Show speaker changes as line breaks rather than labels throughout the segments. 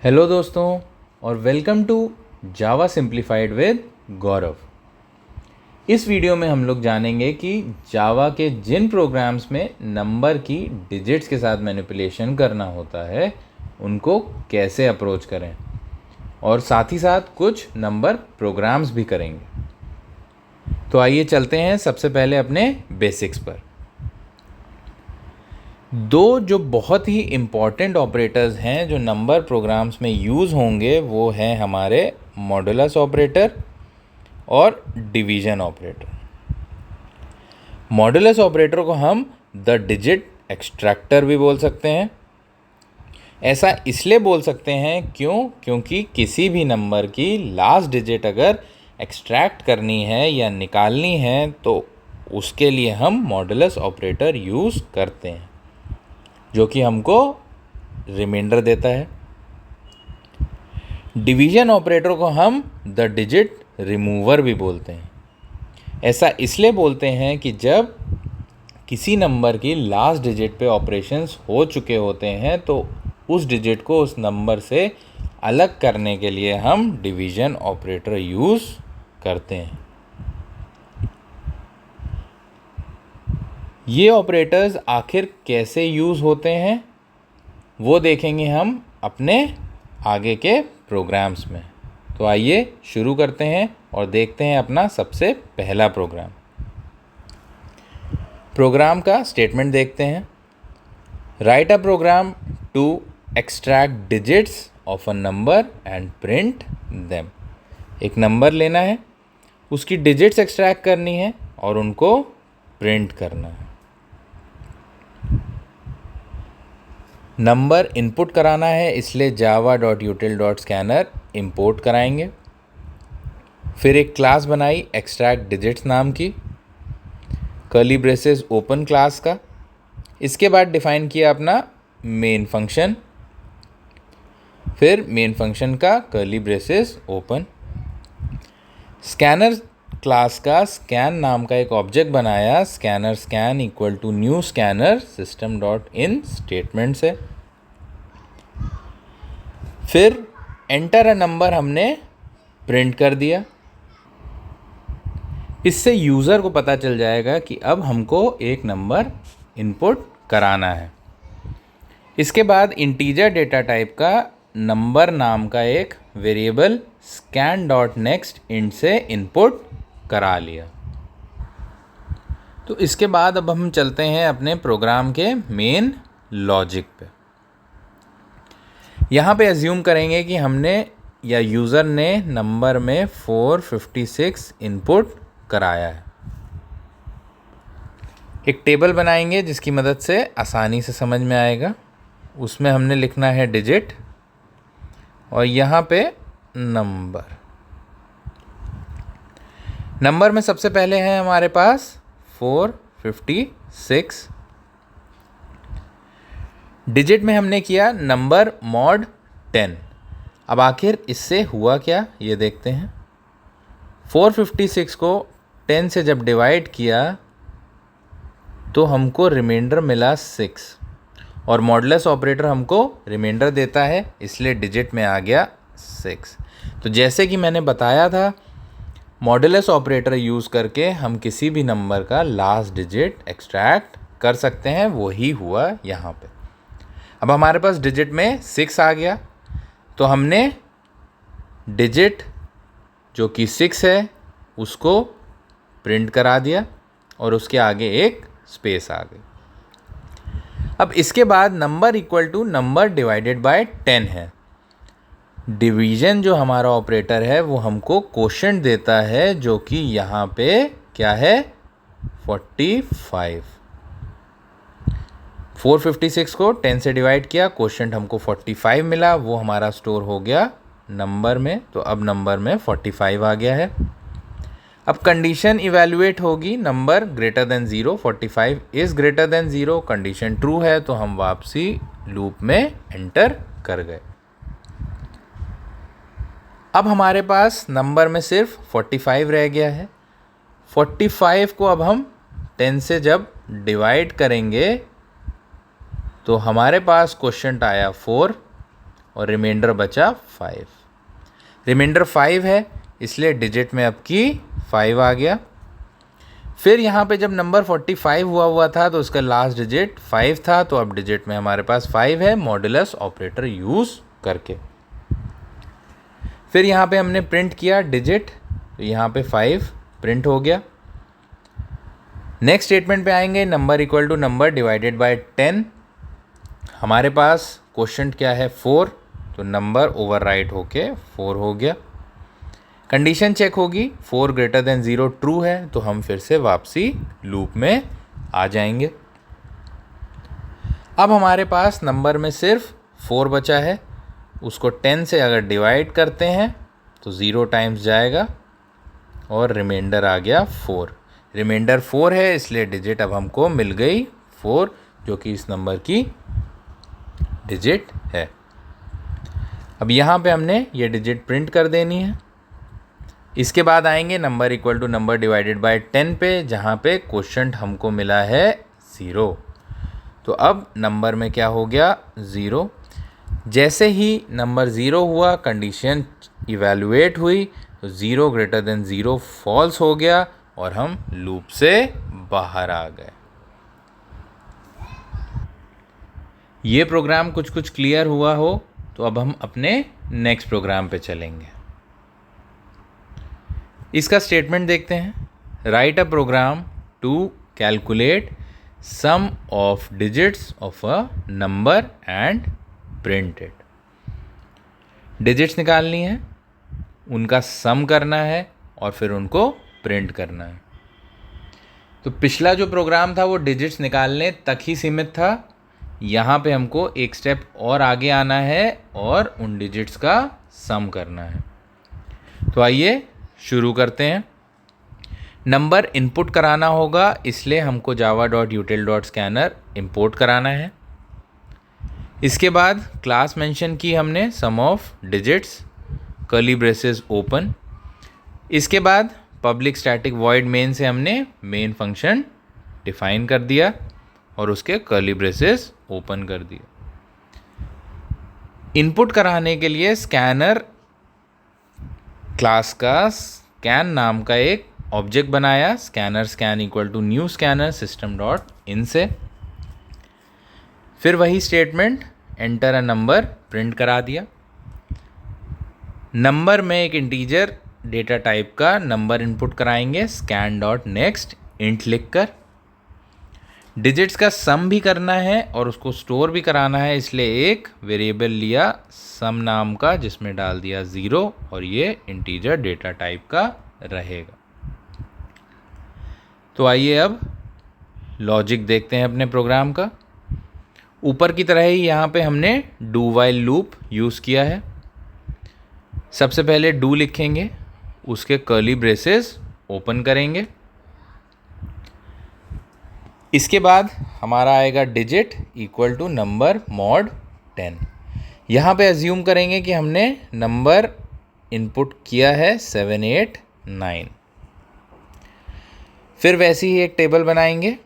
Hello दोस्तों और welcome to Java simplified with Gaurav. इस वीडियो में हम लोग जानेंगे कि जावा के जिन प्रोग्राम्स में नंबर की डिजिट्स के साथ मैनिपुलेशन करना होता है उनको कैसे अप्रोच करें, और साथ ही साथ कुछ नंबर प्रोग्राम्स भी करेंगे। तो आइए चलते हैं सबसे पहले अपने बेसिक्स पर। दो जो बहुत ही इम्पॉर्टेंट ऑपरेटर्स हैं जो नंबर प्रोग्राम्स में यूज़ होंगे वो हैं हमारे मॉडुलस ऑपरेटर और डिवीज़न ऑपरेटर। मॉडुलस ऑपरेटर को हम द डिजिट एक्सट्रैक्टर भी बोल सकते हैं। ऐसा इसलिए बोल सकते हैं क्योंकि किसी भी नंबर की लास्ट डिजिट अगर एक्सट्रैक्ट करनी है या निकालनी है तो उसके लिए हम मॉडुलस ऑपरेटर यूज़ करते हैं, जो कि हमको रिमाइंडर देता है। डिवीज़न ऑपरेटर को हम द डिजिट रिमूवर भी बोलते हैं। ऐसा इसलिए बोलते हैं कि जब किसी नंबर की लास्ट डिजिट पे ऑपरेशंस हो चुके होते हैं तो उस डिजिट को उस नंबर से अलग करने के लिए हम डिवीज़न ऑपरेटर यूज़ करते हैं। ये ऑपरेटर्स आखिर कैसे यूज़ होते हैं वो देखेंगे हम अपने आगे के प्रोग्राम्स में। तो आइए शुरू करते हैं और देखते हैं अपना सबसे पहला प्रोग्राम का स्टेटमेंट देखते हैं। Write a program to extract digits of a number and print them. एक नंबर लेना है, उसकी डिजिट्स एक्सट्रैक्ट करनी है और उनको प्रिंट करना है। नंबर इनपुट कराना है, इसलिए java.util.scanner इंपोर्ट कराएंगे। फिर एक क्लास बनाई एक्सट्रैक्ट डिजिट्स नाम की, कर्ली ब्रेसेस ओपन क्लास का। इसके बाद डिफाइन किया अपना मेन फंक्शन, फिर मेन फंक्शन का curly braces open. Scanner class का स्कैन नाम का एक ऑब्जेक्ट बनाया, scanner scan equal to new scanner system dot in statement से। फिर एंटर अ नंबर हमने प्रिंट कर दिया। इससे यूज़र को पता चल जाएगा कि अब हमको एक नंबर इनपुट कराना है। इसके बाद इंटीजर डेटा टाइप का नंबर नाम का एक variable scan dot next int से इनपुट करा लिया। तो इसके बाद अब हम चलते हैं अपने प्रोग्राम के मेन लॉजिक पे। यहाँ पे एज्यूम करेंगे कि हमने या यूज़र ने नंबर में 456 इनपुट कराया है। एक टेबल बनाएंगे जिसकी मदद से आसानी से समझ में आएगा। उसमें हमने लिखना है डिजिट और यहाँ पे नंबर में सबसे पहले है हमारे पास 456। डिजिट में हमने किया नंबर मॉड 10। अब आखिर इससे हुआ क्या ये देखते हैं। 456 को 10 से जब डिवाइड किया तो हमको रिमाइंडर मिला 6 और मॉडुलस ऑपरेटर हमको रिमाइंडर देता है, इसलिए डिजिट में आ गया 6। तो जैसे कि मैंने बताया था, मॉडुलस ऑपरेटर यूज़ करके हम किसी भी नंबर का लास्ट डिजिट एक्सट्रैक्ट कर सकते हैं। वही हुआ यहाँ पे। अब हमारे पास डिजिट में 6 आ गया तो हमने डिजिट जो कि 6 है उसको प्रिंट करा दिया और उसके आगे एक स्पेस आ गई। अब इसके बाद number equal to number divided by 10 है। डिवीज़न जो हमारा ऑपरेटर है वो हमको क्वोशंट देता है, जो कि यहाँ पे क्या है 45। 456 को 10 से डिवाइड किया, क्वोशंट हमको 45 मिला, वो हमारा स्टोर हो गया नंबर में। तो अब नंबर में 45 आ गया है। अब कंडीशन इवैल्यूएट होगी number greater than 0। 45 is greater than 0, condition true है तो हम वापसी लूप में एंटर कर गए। अब हमारे पास नंबर में सिर्फ 45 रह गया है। 45 को अब हम 10 से जब डिवाइड करेंगे तो हमारे पास क्वोशंट आया 4 और रिमाइंडर बचा 5। रिमाइंडर 5 है इसलिए डिजिट में अब की 5 आ गया। फिर यहाँ पे जब नंबर 45 हुआ था तो उसका लास्ट डिजिट 5 था, तो अब डिजिट में हमारे पास 5 है मॉड्यूलस ऑपरेटर यूज़ करके। फिर यहाँ पे हमने प्रिंट किया डिजिट, तो यहाँ पे 5 प्रिंट हो गया। नेक्स्ट स्टेटमेंट पे आएंगे, number equal to number divided by 10। हमारे पास क्वेश्चन क्या है 4, तो नंबर ओवरराइट होके 4 हो गया। कंडीशन चेक होगी 4 ग्रेटर देन 0 ट्रू है, तो हम फिर से वापसी लूप में आ जाएंगे। अब हमारे पास नंबर में सिर्फ 4 बचा है, उसको 10 से अगर डिवाइड करते हैं तो 0 टाइम्स जाएगा और रिमाइंडर आ गया 4। रिमाइंडर 4 है इसलिए डिजिट अब हमको मिल गई 4, जो कि इस नंबर की डिजिट है। अब यहाँ पे हमने ये डिजिट प्रिंट कर देनी है। इसके बाद आएंगे number equal to number divided by 10 पे, जहाँ पे क्वोशंट हमको मिला है 0। तो अब नंबर में क्या हो गया 0। जैसे ही नंबर 0 हुआ कंडीशन इवैल्यूएट हुई, तो 0 ग्रेटर देन 0 फॉल्स हो गया और हम लूप से बाहर आ गए। ये प्रोग्राम कुछ क्लियर हुआ हो तो अब हम अपने नेक्स्ट प्रोग्राम पे चलेंगे। इसका स्टेटमेंट देखते हैं, write a program to calculate sum of digits of a number and print it. Digits निकालनी है, उनका सम करना है और फिर उनको प्रिंट करना है। तो पिछला जो प्रोग्राम था वो डिजिट्स निकालने तक ही सीमित था। यहाँ पे हमको एक स्टेप और आगे आना है और उन डिजिट्स का सम करना है। तो आइए शुरू करते हैं। नंबर इनपुट कराना होगा, इसलिए हमको java.util.scanner इंपोर्ट कराना है। इसके बाद क्लास मेंशन की हमने sum of digits, curly braces open. इसके बाद पब्लिक स्टैटिक वॉइड मेन से हमने मेन फंक्शन डिफाइन कर दिया और उसके कर्ली ब्रेसेस ओपन कर दिए। इनपुट कराने के लिए स्कैनर क्लास का स्कैन नाम का एक ऑब्जेक्ट बनाया, scanner scan equal to new scanner system dot in से। फिर वही statement enter a number print करा दिया। नंबर में एक इंटीजर डेटा टाइप का नंबर इनपुट कराएंगे स्कैन डॉट नेक्स्ट इंट लिख कर। डिजिट्स का सम भी करना है और उसको स्टोर भी कराना है, इसलिए एक वेरिएबल लिया सम नाम का जिसमें डाल दिया 0 और ये इंटीजर डेटा टाइप का रहेगा। तो आइए अब लॉजिक देखते हैं अपने प्रोग्राम का। ऊपर की तरह ही यहाँ पे हमने डू वाइल लूप यूज़ किया है। सबसे पहले डू लिखेंगे, उसके कर्ली ब्रेसेस ओपन करेंगे। इसके बाद हमारा आएगा digit equal to number mod 10। यहाँ पे अज्यूम करेंगे कि हमने नंबर इनपुट किया है 7 8 9। फिर वैसे ही एक टेबल बनाएंगे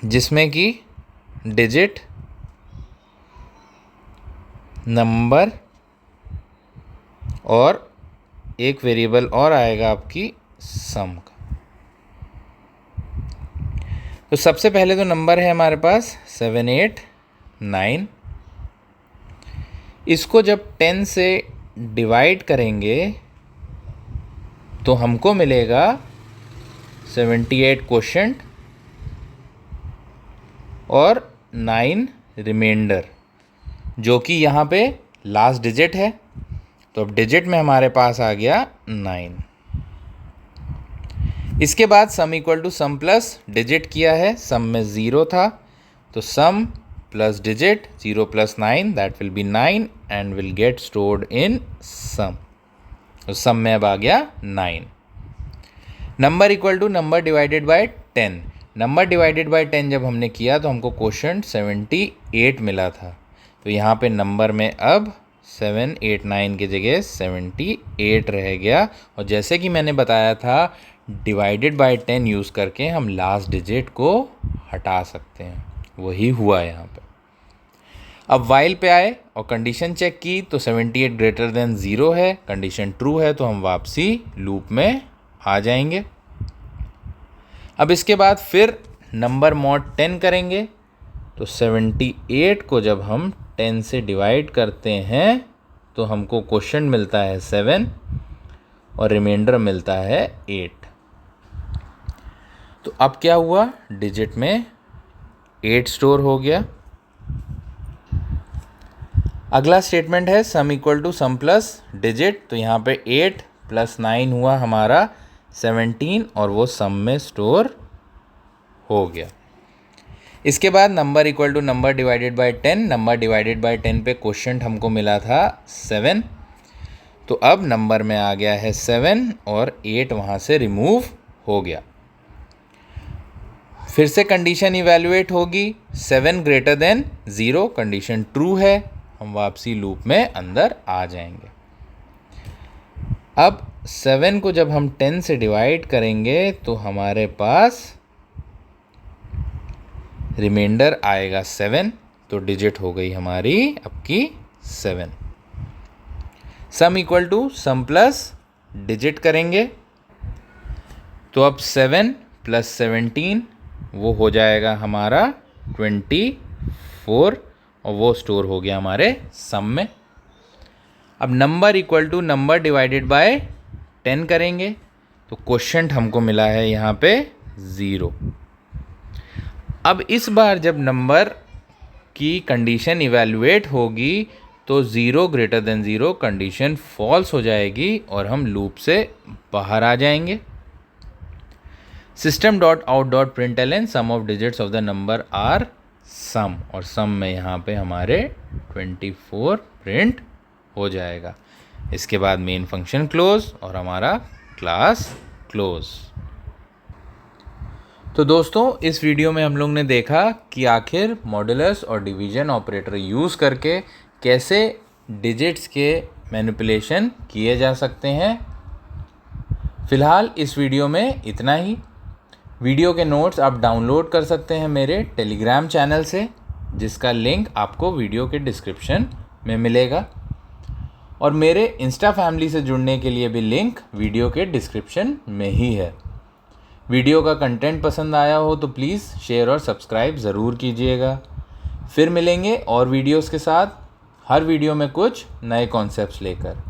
जिसमें कि डिजिट, नंबर और एक वेरिएबल और आएगा आपकी सम का। तो सबसे पहले तो नंबर है हमारे पास 7 8 9। इसको जब 10 से डिवाइड करेंगे तो हमको मिलेगा 78 क्वोशंट और 9 रिमाइंडर, जो कि यहाँ पे लास्ट डिजिट है। तो अब डिजिट में हमारे पास आ गया 9। इसके बाद sum equal to sum plus digit किया है, सम में 0 था तो sum plus digit 0 plus 9 that will be 9 and will get stored in sum. तो सम में अब आ गया 9। Number equal to number divided by 10। Number divided by 10 जब हमने किया तो हमको क्वोशंट 78 मिला था, तो यहाँ पे नंबर में अब 7 8 9 की जगह 78 रह गया। और जैसे कि मैंने बताया था डिवाइडेड बाय 10 यूज़ करके हम लास्ट डिजिट को हटा सकते हैं, वही हुआ यहाँ पे। अब वाइल पे आए और कंडीशन चेक की तो 78 ग्रेटर देन 0 है, कंडीशन ट्रू है तो हम वापसी लूप में आ जाएंगे। अब इसके बाद फिर नंबर मॉड 10 करेंगे तो 78 को जब हम 10 से डिवाइड करते हैं तो हमको क्वोशंट मिलता है 7 और रिमाइंडर मिलता है 8। तो अब क्या हुआ, डिजिट में 8 स्टोर हो गया। अगला स्टेटमेंट है sum equal to sum plus digit, तो यहाँ पे 8 + 9 हुआ हमारा 17 और वो सम में स्टोर हो गया। इसके बाद number equal to number divided by 10, number divided by 10 पे क्वोशंट हमको मिला था 7, तो अब नंबर में आ गया है 7 और 8 वहाँ से रिमूव हो गया। फिर से कंडीशन इवैल्यूएट होगी, 7 ग्रेटर देन 0, कंडीशन ट्रू है, हम वापसी लूप में अंदर आ जाएंगे। अब 7 को जब हम 10 से डिवाइड करेंगे तो हमारे पास रिमाइंडर आएगा 7, तो डिजिट हो गई हमारी आपकी 7। Sum equal to sum plus digit करेंगे तो अब 7 + 17 वो हो जाएगा हमारा 24 और वो स्टोर हो गया हमारे सम में। अब number equal to number divided by 10 करेंगे तो क्वोशंट हमको मिला है यहाँ पे 0। अब इस बार जब नंबर की कंडीशन इवैल्यूएट होगी तो 0 ग्रेटर देन 0 कंडीशन फॉल्स हो जाएगी और हम लूप से बाहर आ जाएंगे। system.out.println sum of digits of the number are sum, और सम में यहाँ पे हमारे 24 प्रिंट हो जाएगा। इसके बाद मेन फंक्शन क्लोज और हमारा क्लास क्लोज। तो दोस्तों इस वीडियो में हम लोग ने देखा कि आखिर मॉड्यूलस और डिवीजन ऑपरेटर यूज़ करके कैसे डिजिट्स के मैनिपुलेशन किए जा सकते हैं। फ़िलहाल इस वीडियो में इतना ही। वीडियो के नोट्स आप डाउनलोड कर सकते हैं मेरे टेलीग्राम चैनल से, जिसका लिंक आपको वीडियो के डिस्क्रिप्शन में मिलेगा, और मेरे इंस्टा फैमिली से जुड़ने के लिए भी लिंक वीडियो के डिस्क्रिप्शन में ही है। वीडियो का कंटेंट पसंद आया हो तो प्लीज़ शेयर और सब्सक्राइब ज़रूर कीजिएगा। फिर मिलेंगे और वीडियोस के साथ, हर वीडियो में कुछ नए कॉन्सेप्ट्स लेकर।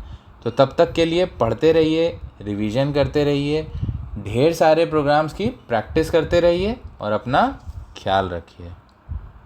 तो तब तक के लिए पढ़ते रहिए, रिवीजन करते रहिए, ढेर सारे प्रोग्राम्स की प्रैक्टिस करते रहिए और अपना ख्याल रखिए।